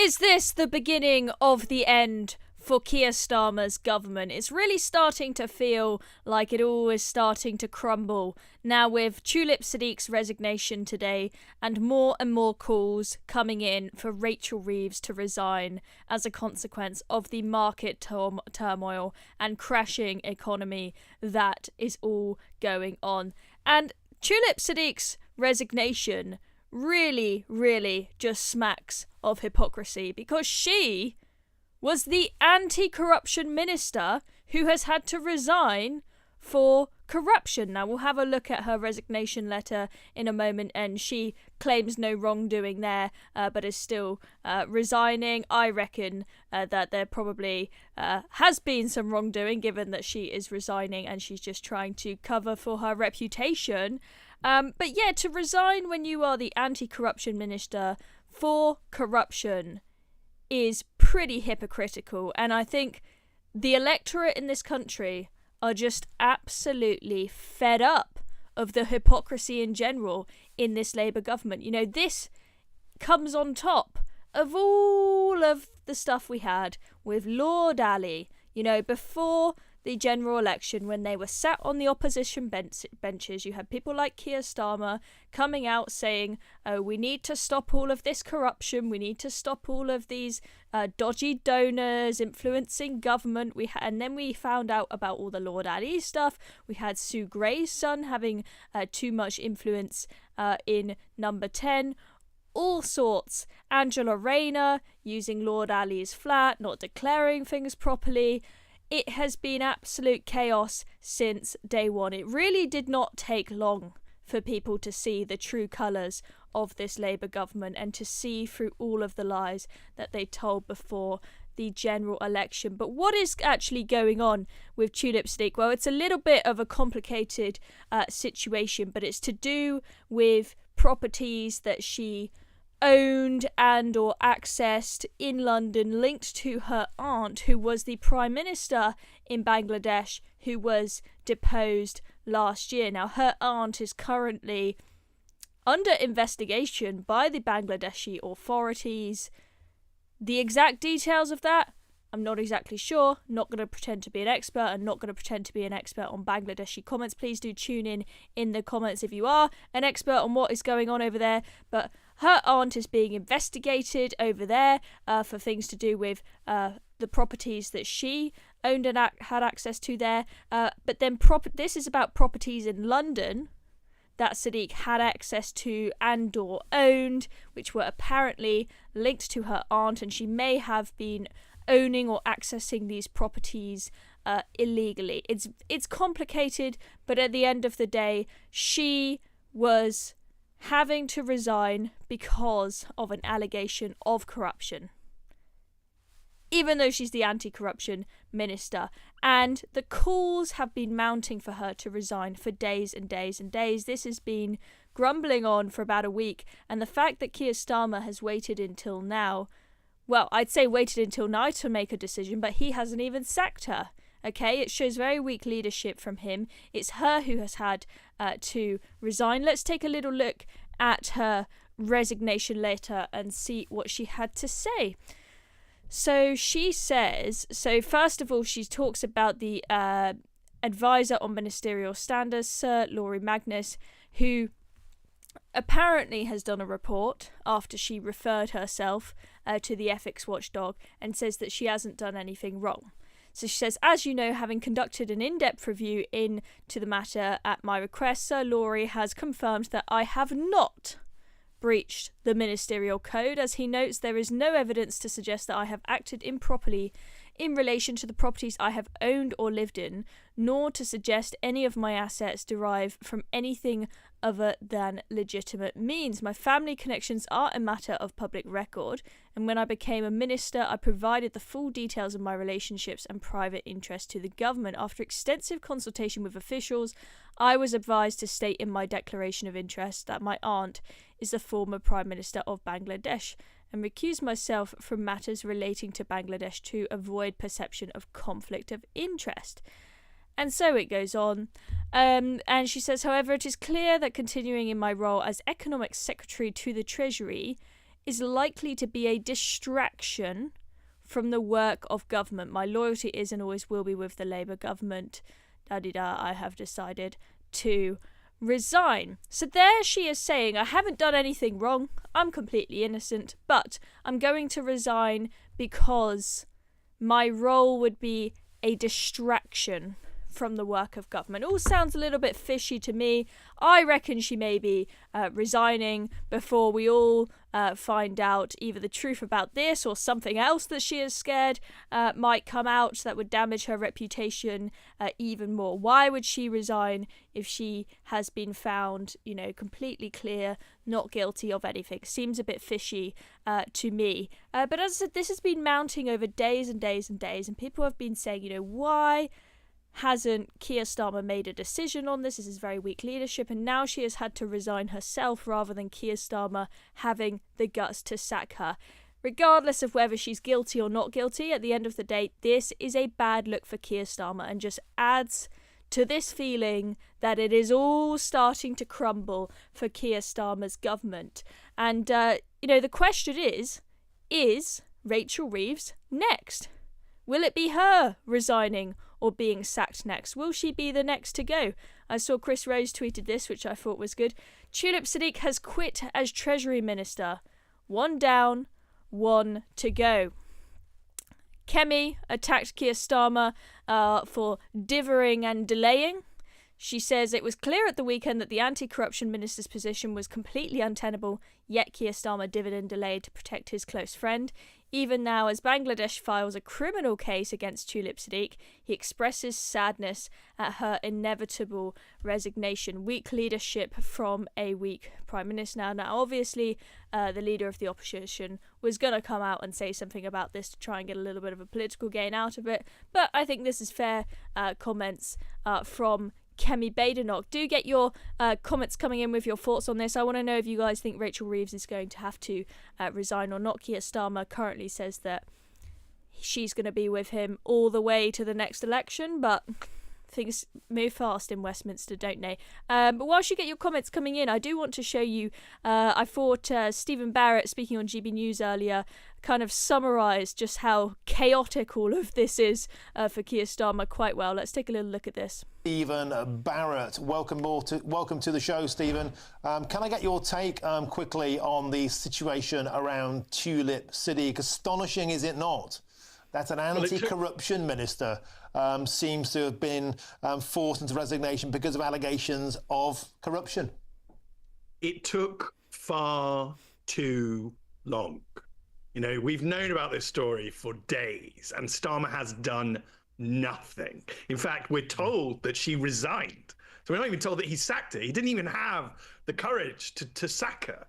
Is this the beginning of the end for Keir Starmer's government? It's really starting to feel like it all is starting to crumble now, with Tulip Siddiq's resignation today and more calls coming in for Rachel Reeves to resign as a consequence of the market turmoil and crashing economy that is all going on. And Tulip Siddiq's resignation really just smacks of hypocrisy, because she was the anti-corruption minister who has had to resign for corruption. Now, we'll have a look at her resignation letter in a moment, and she claims no wrongdoing there, but is still resigning. I reckon that there probably has been some wrongdoing, given that she is resigning and she's just trying to cover for her reputation. But yeah, to resign when you are the anti-corruption minister for corruption is pretty hypocritical, and I think the electorate in this country are just absolutely fed up of the hypocrisy in general in this Labour government. You know, this comes on top of all of the stuff we had with Lord Ali, you know, before the general election, when they were sat on the opposition benches. You had people like Keir Starmer coming out saying, oh, we need to stop all of this corruption, we need to stop all of these dodgy donors influencing government. And then we found out about all the Lord Ali stuff. We had Sue Gray's son having too much influence in Number 10. All sorts. Angela Rayner using Lord Ali's flat, not declaring things properly. It has been absolute chaos since day one. It really did not take long for people to see the true colours of this Labour government and to see through all of the lies that they told before the general election. But what is actually going on with Tulip Siddiq? Well, it's a little bit of a complicated situation, but it's to do with properties that she owned and or accessed in London, linked to her aunt, who was the Prime Minister in Bangladesh, who was deposed last year. Now, her aunt is currently under investigation by the Bangladeshi authorities. The exact details of that, I'm not exactly sure. Not going to pretend to be an expert, and not going to pretend to be an expert on Bangladeshi comments. Please do tune in the comments if you are an expert on what is going on over there. But her aunt is being investigated over there for things to do with the properties that she owned and had access to there. But then this is about properties in London that Siddiq had access to and or owned, which were apparently linked to her aunt, and she may have been owning or accessing these properties illegally. It's complicated, but at the end of the day, she was having to resign because of an allegation of corruption, even though she's the anti-corruption minister. And the calls have been mounting for her to resign for days and days and days. This has been grumbling on for about a week, and the fact that Keir Starmer has waited until now, well, I'd say waited until now to make a decision, but he hasn't even sacked her. Okay, it shows very weak leadership from him. It's her who has had to resign. Let's take a little look at her resignation letter and see what she had to say. So she says, first of all, she talks about the advisor on ministerial standards, Sir Laurie Magnus, who apparently has done a report after she referred herself to the ethics watchdog and says that she hasn't done anything wrong. So she says, as you know, having conducted an in-depth review into the matter at my request, Sir Laurie has confirmed that I have not breached the ministerial code. As he notes, there is no evidence to suggest that I have acted improperly in relation to the properties I have owned or lived in, nor to suggest any of my assets derive from anything other than legitimate means. My family connections are a matter of public record, and when I became a minister, I provided the full details of my relationships and private interests to the government. After extensive consultation with officials, I was advised to state in my declaration of interest that my aunt is the former Prime Minister of Bangladesh, and recuse myself from matters relating to Bangladesh to avoid perception of conflict of interest. And so it goes on. And she says, however, it is clear that continuing in my role as Economic Secretary to the Treasury is likely to be a distraction from the work of government. My loyalty is and always will be with the Labour government. I have decided to resign. So there she is saying, I haven't done anything wrong. I'm completely innocent, but I'm going to resign because my role would be a distraction from the work of government. All sounds a little bit fishy to me. I reckon she may be resigning before we all find out either the truth about this or something else that she is scared might come out that would damage her reputation even more. Why would she resign if she has been found, completely clear, not guilty of anything? Seems a bit fishy to me. But as I said, this has been mounting over days and days and days, and people have been saying, why hasn't Keir Starmer made a decision on this? This is very weak leadership, and now she has had to resign herself rather than Keir Starmer having the guts to sack her. Regardless of whether she's guilty or not guilty, at the end of the day, this is a bad look for Keir Starmer and just adds to this feeling that it is all starting to crumble for Keir Starmer's government. And, the question is Rachel Reeves next? Will it be her resigning or being sacked next? Will she be the next to go? I saw Chris Rose tweeted this, which I thought was good. Tulip Siddiq has quit as Treasury Minister. 1 down, 1 to go. Kemi attacked Keir Starmer for divvying and delaying. She says it was clear at the weekend that the anti-corruption minister's position was completely untenable, yet Keir Starmer divvied and delayed to protect his close friend. Even now, as Bangladesh files a criminal case against Tulip Siddiq, he expresses sadness at her inevitable resignation. Weak leadership from a weak Prime Minister. Now, obviously, the leader of the opposition was going to come out and say something about this to try and get a little bit of a political gain out of it, but I think this is fair comments from Kemi Badenoch. Do get your comments coming in with your thoughts on this. I want to know if you guys think Rachel Reeves is going to have to resign or not. Keir Starmer currently says that she's going to be with him all the way to the next election, but things move fast in Westminster, don't they? But whilst you get your comments coming in, I do want to show you, I thought Stephen Barrett, speaking on GB News earlier, kind of summarised just how chaotic all of this is for Keir Starmer quite well. Let's take a little look at this. Stephen Barrett, welcome to the show, Stephen. Can I get your take quickly on the situation around Tulip Siddiq? Astonishing, is it not? That an anti-corruption minister seems to have been forced into resignation because of allegations of corruption. It took far too long. We've known about this story for days, and Starmer has done nothing. In fact, we're told that she resigned. So we're not even told that he sacked her. He didn't even have the courage to sack her.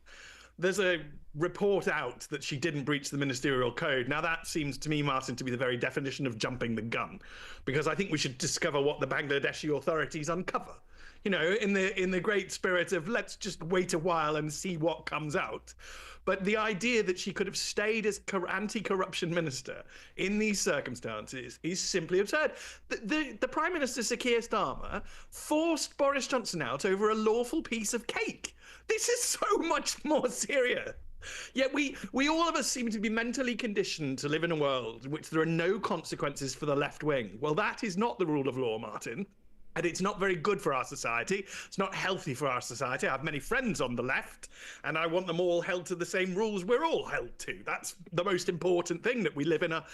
There's a report out that she didn't breach the ministerial code. Now that seems to me, Martin, to be the very definition of jumping the gun, because I think we should discover what the Bangladeshi authorities uncover. In the great spirit of let's just wait a while and see what comes out. But the idea that she could have stayed as anti-corruption minister in these circumstances is simply absurd. The Prime Minister, Sir Keir Starmer, forced Boris Johnson out over a lawful piece of cake. This is so much more serious. Yet we all of us seem to be mentally conditioned to live in a world in which there are no consequences for the left wing. Well, that is not the rule of law, Martin. And it's not very good for our society. It's not healthy for our society. I have many friends on the left, and I want them all held to the same rules we're all held to. That's the most important thing, that we live in a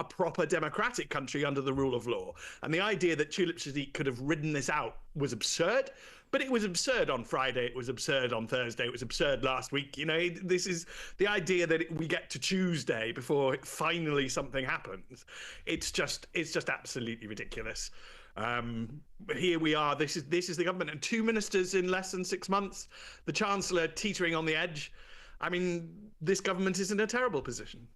proper democratic country under the rule of law. And the idea that Tulip Siddiq could have ridden this out was absurd. But it was absurd on Friday, it was absurd on Thursday, it was absurd last week. This is the idea that we get to Tuesday before finally something happens. It's just absolutely ridiculous. Here we are. This is the government, and 2 ministers in less than 6 months. The Chancellor teetering on the edge. I mean, this government is in a terrible position.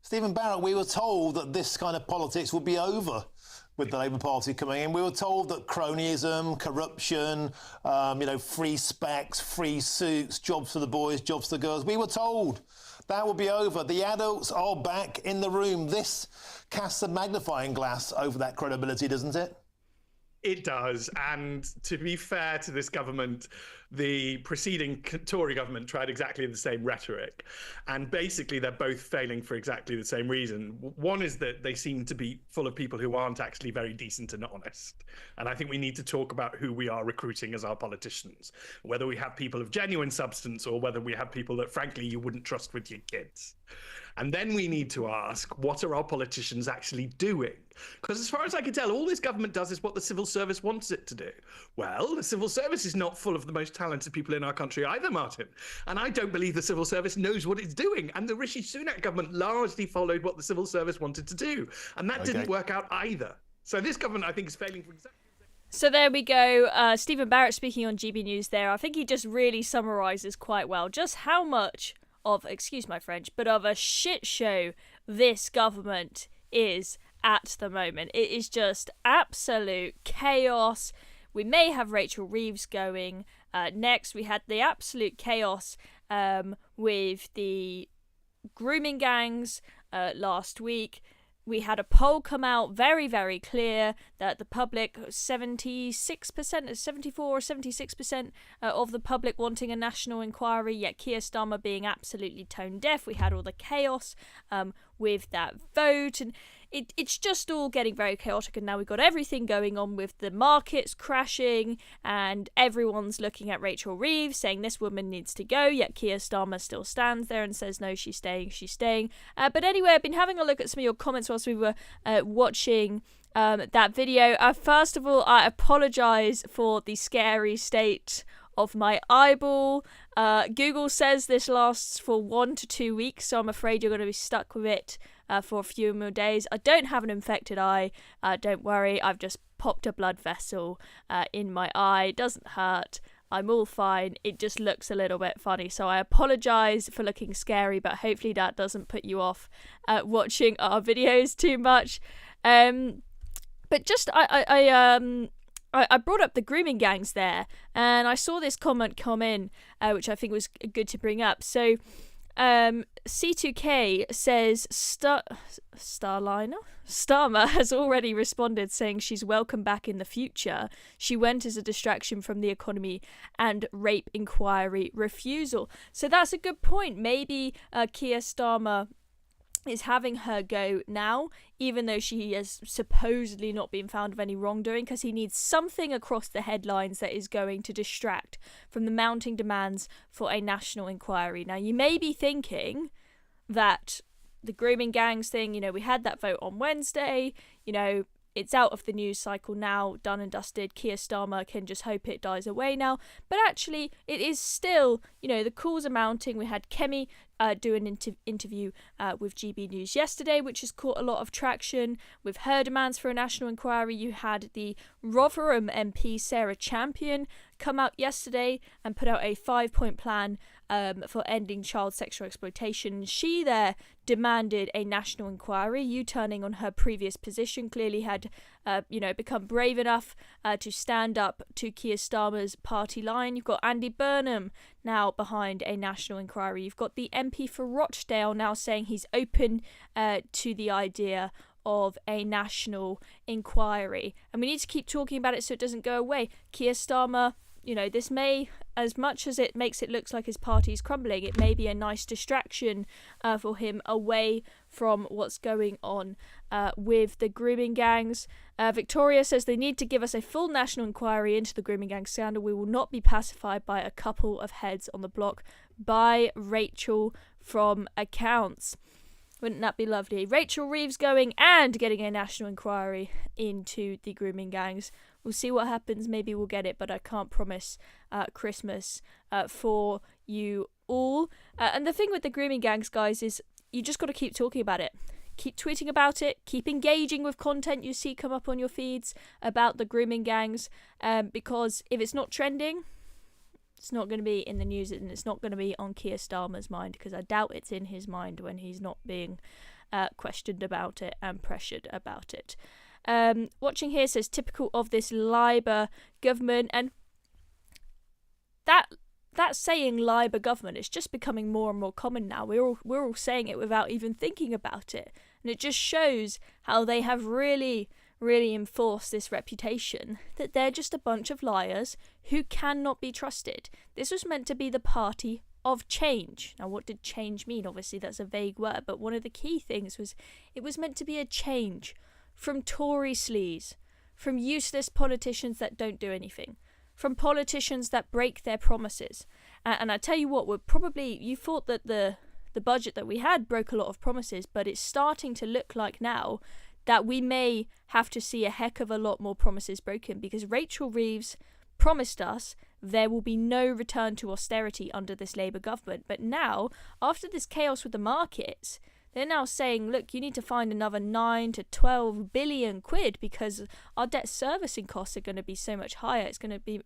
Stephen Barrett, we were told that this kind of politics would be over with the Labour Party coming in. We were told that cronyism, corruption, free specs, free suits, jobs for the boys, jobs for the girls. We were told that would be over. The adults are back in the room. This casts a magnifying glass over that credibility, doesn't it? It does. And to be fair to this government, the preceding Tory government tried exactly the same rhetoric, and basically they're both failing for exactly the same reason. One is that they seem to be full of people who aren't actually very decent and honest, and I think we need to talk about who we are recruiting as our politicians, whether we have people of genuine substance or whether we have people that frankly you wouldn't trust with your kids. And then we need to ask, what are our politicians actually doing? Because as far as I can tell, all this government does is what the civil service wants it to do. Well, the civil service is not full of the most talented people in our country either, Martin. And I don't believe the civil service knows what it's doing. And the Rishi Sunak government largely followed what the civil service wanted to do. And that didn't work out either. So this government, I think, is failing for exactly. So there we go. Stephen Barrett speaking on GB News there. I think he just really summarises quite well just how much of, excuse my French, but of a shit show this government is at the moment. It is just absolute chaos. We may have Rachel Reeves going next. We had the absolute chaos with the grooming gangs last week. We had a poll come out very, very clear that the public, 76%, 74 or 76% of the public wanting a national inquiry, yet Keir Starmer being absolutely tone deaf. We had all the chaos with that vote, and it's just all getting very chaotic, and now we've got everything going on with the markets crashing, and everyone's looking at Rachel Reeves saying this woman needs to go, yet Keir Starmer still stands there and says no, she's staying. But anyway, I've been having a look at some of your comments whilst we were watching that video. First of all, I apologise for the scary state of my eyeball. Google says this lasts for 1 to 2 weeks, so I'm afraid you're going to be stuck with it for a few more days. I don't have an infected eye, don't worry. I've just popped a blood vessel in my eye. It doesn't hurt. I'm all fine. It just looks a little bit funny, so I apologise for looking scary, but hopefully that doesn't put you off watching our videos too much. But just I brought up the grooming gangs there, and I saw this comment come in, which I think was good to bring up. So, C2K says Starmer has already responded saying she's welcome back in the future. She went as a distraction from the economy and rape inquiry refusal. So that's a good point. Maybe Keir Starmer is having her go now, even though she has supposedly not been found of any wrongdoing, because he needs something across the headlines that is going to distract from the mounting demands for a national inquiry. Now, you may be thinking that the grooming gangs thing, we had that vote on Wednesday, it's out of the news cycle now, done and dusted. Keir Starmer can just hope it dies away now. But actually, it is still, the calls are mounting. We had Kemi do an interview with GB News yesterday, which has caught a lot of traction. With her demands for a national inquiry, you had the Rotherham MP Sarah Champion come out yesterday and put out a 5-point plan for ending child sexual exploitation. She there demanded a national inquiry, U-turning on her previous position, clearly had become brave enough to stand up to Keir Starmer's party line. You've got Andy Burnham now behind a national inquiry. You've got the MP for Rochdale now saying he's open to the idea of a national inquiry. And we need to keep talking about it so it doesn't go away. Keir Starmer, this may, as much as it makes it look like his party's crumbling, it may be a nice distraction for him away from what's going on with the grooming gangs. Victoria says they need to give us a full national inquiry into the grooming gang scandal. We will not be pacified by a couple of heads on the block. By Rachel from Accounts. Wouldn't that be lovely? Rachel Reeves going and getting a national inquiry into the grooming gangs. We'll see what happens. Maybe we'll get it, but I can't promise Christmas for you all. And the thing with the grooming gangs, guys, is you just got to keep talking about it. Keep tweeting about it. Keep engaging with content you see come up on your feeds about the grooming gangs. Because if it's not trending, it's not going to be in the news, and it's not going to be on Keir Starmer's mind, because I doubt it's in his mind when he's not being questioned about it and pressured about it. Watching here says typical of this Liber government, and that saying Liber government is just becoming more and more common now. We're all saying it without even thinking about it, and it just shows how they have really really enforce this reputation that they're just a bunch of liars who cannot be trusted. This was meant to be the party of change. Now, what did change mean? Obviously, that's a vague word, but one of the key things was it was meant to be a change from Tory sleaze, from useless politicians that don't do anything, from politicians that break their promises. And I tell you what, you thought that the budget that we had broke a lot of promises, but it's starting to look like now that we may have to see a heck of a lot more promises broken, because Rachel Reeves promised us there will be no return to austerity under this Labour government. But now, after this chaos with the markets, they're now saying, look, you need to find another 9 to 12 billion quid because our debt servicing costs are going to be so much higher. It's going to be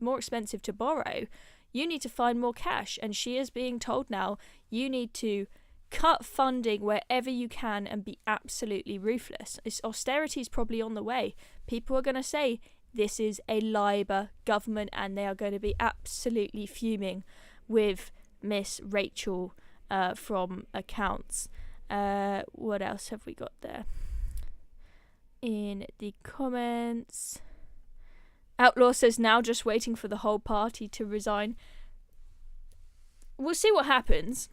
more expensive to borrow. You need to find more cash. And she is being told now, you need to cut funding wherever you can and be absolutely ruthless. Austerity is probably on the way. People are going to say this is a Liber government, and they are going to be absolutely fuming with Miss Rachel from accounts. What else have we got there in the comments? Outlaw says, now just waiting for the whole party to resign. We'll see what happens.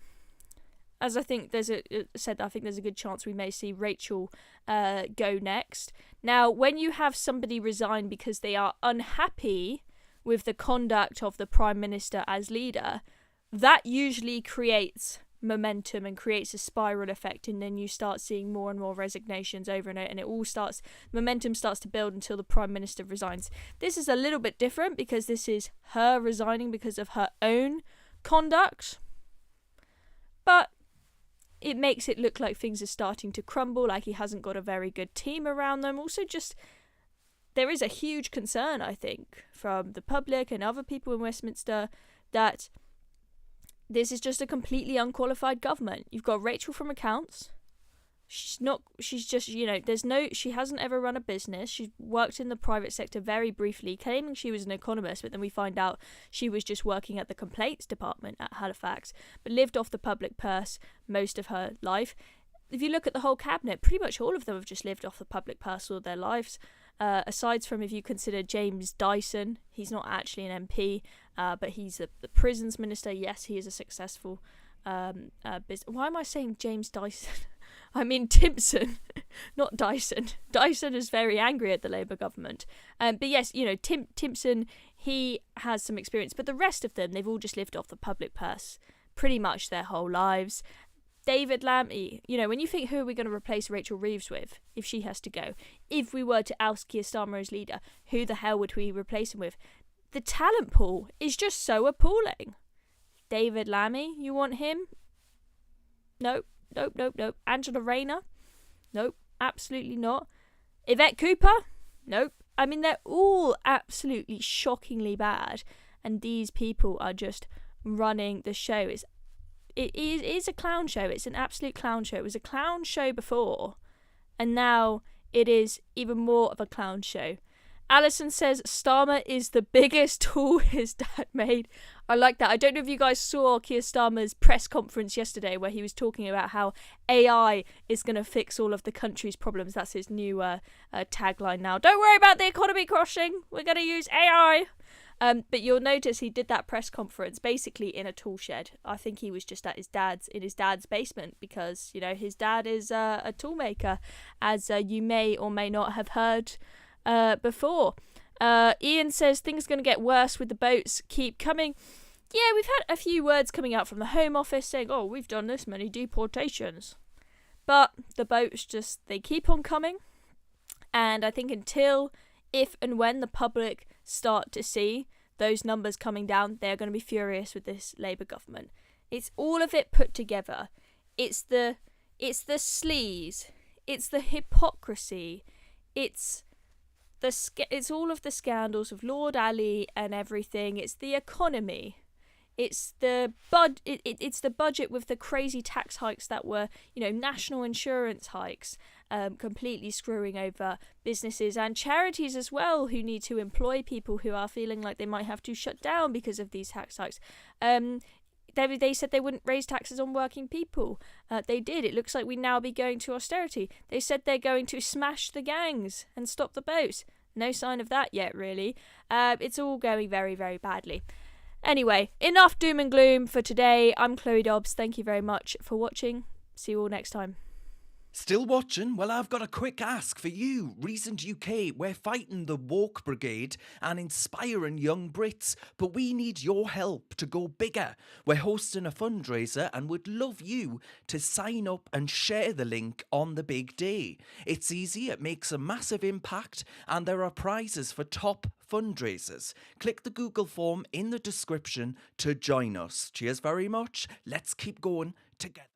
As I think I think there's a good chance we may see Rachel go next. Now, when you have somebody resign because they are unhappy with the conduct of the Prime Minister as leader, that usually creates momentum and creates a spiral effect, and then you start seeing more and more resignations over and momentum starts to build until the Prime Minister resigns. This is a little bit different because this is her resigning because of her own conduct, but it makes it look like things are starting to crumble, like he hasn't got a very good team around them. Also, just there is a huge concern, I think, from the public and other people in Westminster that this is just a completely unqualified government. You've got Rachel from accounts. She hasn't ever run a business. She's worked in the private sector very briefly, claiming she was an economist, but then we find out she was just working at the complaints department at Halifax, but lived off the public purse most of her life. If you look at the whole cabinet, pretty much all of them have just lived off the public purse all their lives. Aside from if you consider James Dyson, he's not actually an MP, but he's the prisons minister. Yes, he is a successful business. Why am I saying James Dyson? I mean Timpson, not Dyson. Dyson is very angry at the Labour government. But yes, Timpson, he has some experience. But the rest of them, they've all just lived off the public purse pretty much their whole lives. David Lammy, when you think who are we going to replace Rachel Reeves with if she has to go? If we were to oust Keir Starmer as leader, who the hell would we replace him with? The talent pool is just so appalling. David Lammy, you want him? Nope. Angela Rayner? Nope, absolutely not. Yvette Cooper? Nope. I mean, they're all absolutely shockingly bad, and these people are just running the show. It is a clown show. It's an absolute clown show. It was a clown show before, and now it is even more of a clown show. Alison says Starmer is the biggest tool his dad made. I like that. I don't know if you guys saw Keir Starmer's press conference yesterday where he was talking about how AI is going to fix all of the country's problems. That's his new tagline now. Don't worry about the economy crashing. We're going to use AI. But you'll notice he did that press conference basically in a tool shed. I think he was just at his dad's basement because, his dad is a tool maker, as you may or may not have heard before. Ian says things are going to get worse with the boats keep coming. Yeah, we've had a few words coming out from the Home Office saying, we've done this many deportations. But the boats they keep on coming. And I think if and when the public start to see those numbers coming down, they're going to be furious with this Labour government. It's all of it put together. It's the sleaze. It's the hypocrisy. It's all of the scandals of Lord Ali and everything. It's the economy. It's the it's the budget with the crazy tax hikes that were, national insurance hikes, completely screwing over businesses and charities as well, who need to employ people who are feeling like they might have to shut down because of these tax hikes. They said they wouldn't raise taxes on working people. They did. It looks like we now be going to austerity. They said they're going to smash the gangs and stop the boats. No sign of that yet, really. It's all going very, very badly. Anyway, enough doom and gloom for today. I'm Chloe Dobbs. Thank you very much for watching. See you all next time. Still watching? Well, I've got a quick ask for you. Recent UK, we're fighting the woke brigade and inspiring young Brits, but we need your help to go bigger. We're hosting a fundraiser and would love you to sign up and share the link on the big day. It's easy, it makes a massive impact, and there are prizes for top fundraisers. Click the Google form in the description to join us. Cheers very much. Let's keep going together.